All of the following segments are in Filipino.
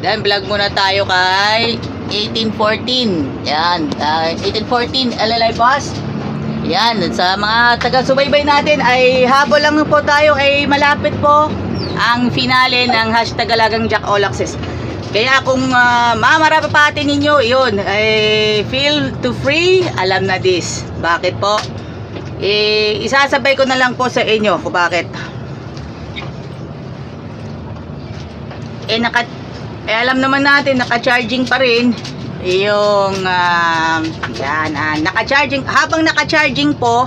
Then vlog muna tayo kay 1814. Yan, 1814 LLI Boss. Yan, sa mga taga-subaybay natin ay habol lang po tayo, ay malapit po ang finale ng hashtag Alagang Jack All Access. Kaya kung mamarapapatin ninyo, yun, ay feel to free, alam na this. Bakit po? Isasabay ko na lang po sa inyo kung bakit. Alam naman natin, naka-charging pa rin yung naka-charging. Habang naka-charging po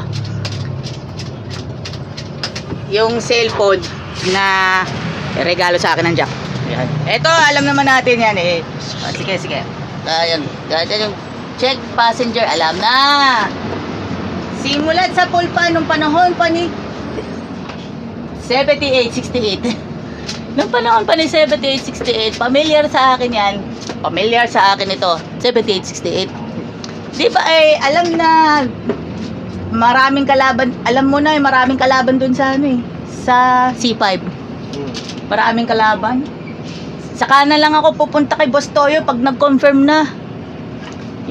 yung cellphone na regalo sa akin ng Jack. Yan. Ito, alam naman natin yan eh. Sige. Ayan, yung check passenger, alam na. Simulat sa pulpa nung panahon pa ni 78-68. Nung panahon pa ni 78-68, familiar sa akin yan. Familiar sa akin ito, 78-68. Di ba alam na maraming kalaban, alam mo na maraming kalaban dun sa sa C5. Maraming kalaban. Saka na lang ako pupunta kay Boss Toyo pag nag-confirm na.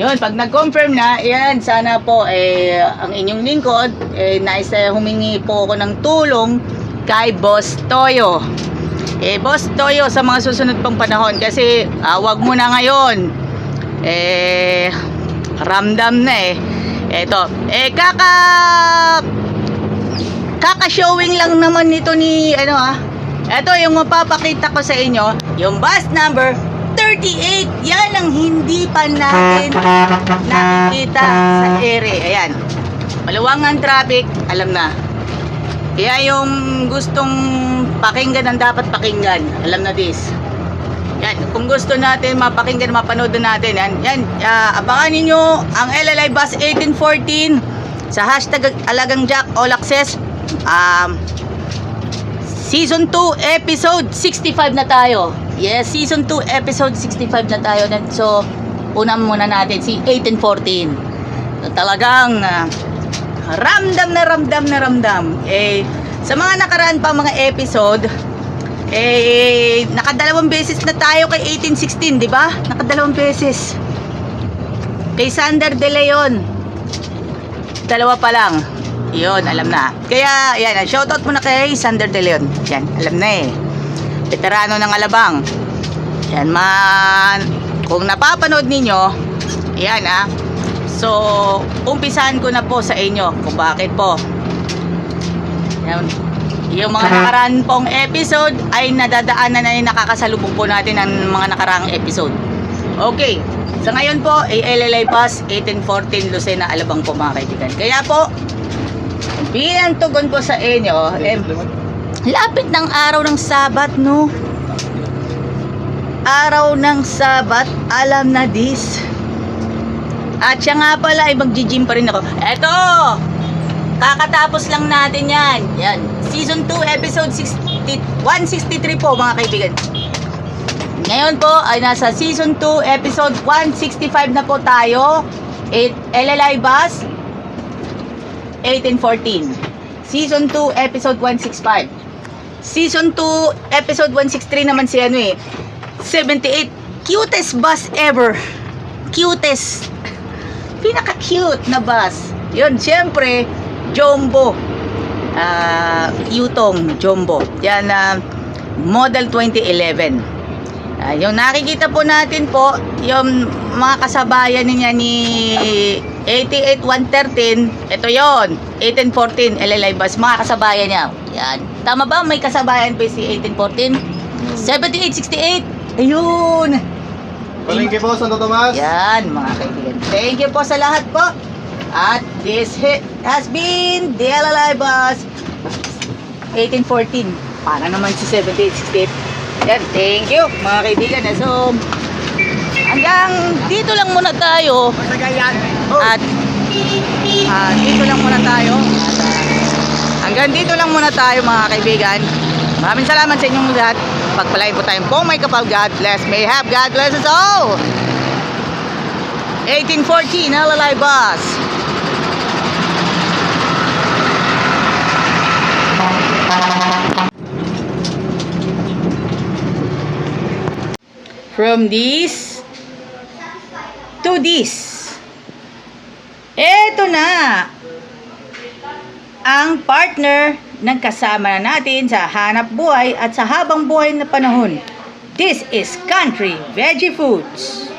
Yun, pag nag-confirm na, yan, sana po ang inyong lingkod nais humingi po ako ng tulong kay Boss Toyo. Boss Toyo, sa mga susunod pang panahon, kasi wag mo na ngayon. Ramdam na Eto, kaka-showing lang naman nito ni Ito yung mapapakita ko sa inyo, yung bus number 38. Yan ang hindi pa natin nakikita sa ere. Ayan, maluwangan traffic, alam na. Kaya yung gustong pakinggan ang dapat pakinggan, alam na this. Yan, kung gusto natin mapakinggan, mapanood natin, yan, abangan ninyo ang LLI Bus 1814 sa hashtag Alagang Jack All Access. Season 2 episode 65 na tayo. Yes, season 2 episode 65 na tayo. So, una muna natin si 1814. So, talagang ramdam na ramdam. Sa mga nakaraan pa mga episode, nakadalawang beses na tayo kay 1816, di ba? Nakadalawang beses. Kay Sander De Leon, dalawa pa lang. Yun, alam na. Kaya, yan, shoutout muna kay Sander De Leon. Yan, alam na veterano ng Alabang. Yan, kung napapanood ninyo, yan so, umpisahan ko na po sa inyo kung bakit po. Yan, yung mga nakaraan pong episode ay nadadaanan na nakakasalubong po natin ang mga nakaraang episode. Okay, sa ngayon po ay LLI Bus 1814 Lucena, Alabang po mga kaibigan. Kaya po, bilang tugon po sa inyo, lapit ng araw ng Sabat, no? Araw ng Sabat, alam na this. At siya nga pala ay mag-gym pa rin ako. Eto! Kakatapos lang natin yan. Yan. Season 2, episode 163 po mga kaibigan. Ngayon po ay nasa Season 2, episode 165 na po tayo. LLI Bus 1814. Season 2, episode 165. Season 2, episode 163 naman si 78. Cutest bus ever. Cutest. Pinaka-cute na bus. Yun, syempre, Jumbo. Yutong Jumbo. Yan, model 2011. Yung nakikita po natin po, yung mga kasabayan niya ni 88-113, ito yon 1814 LLI Bus, mga kasabayan niya. Yan. Tama ba? May kasabayan pa si 1814? 78-68. Ayun. Thank you po, Santo Tomas. Yan, mga kaibigan. Thank you po sa lahat po. At this has been the LLI Bus 1814. Para naman si 78-68. Yan, thank you mga kaibigan. So, hanggang dito lang muna tayo. At dito lang muna tayo. Hanggang dito lang muna tayo mga kaibigan. Maraming salamat sa inyong lahat. Pagpalain po tayong kung may kapal. God bless. May have God bless us all. 1814 LLI Bus. From this to this. Eto na ang partner ng kasama na natin sa hanap buhay at sa habang buhay na panahon. This is Country Veggie Foods.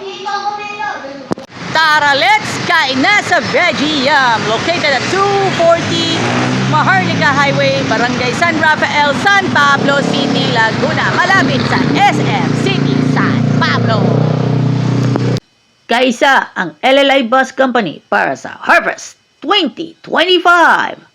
Tara, let's kain na sa Veggie Yum, located at 240 Maharlika Highway, Barangay San Rafael, San Pablo City, Laguna, malapit sa SM City, San Pablo. Kaisa ang LLI Bus Company para sa Harvest 2025.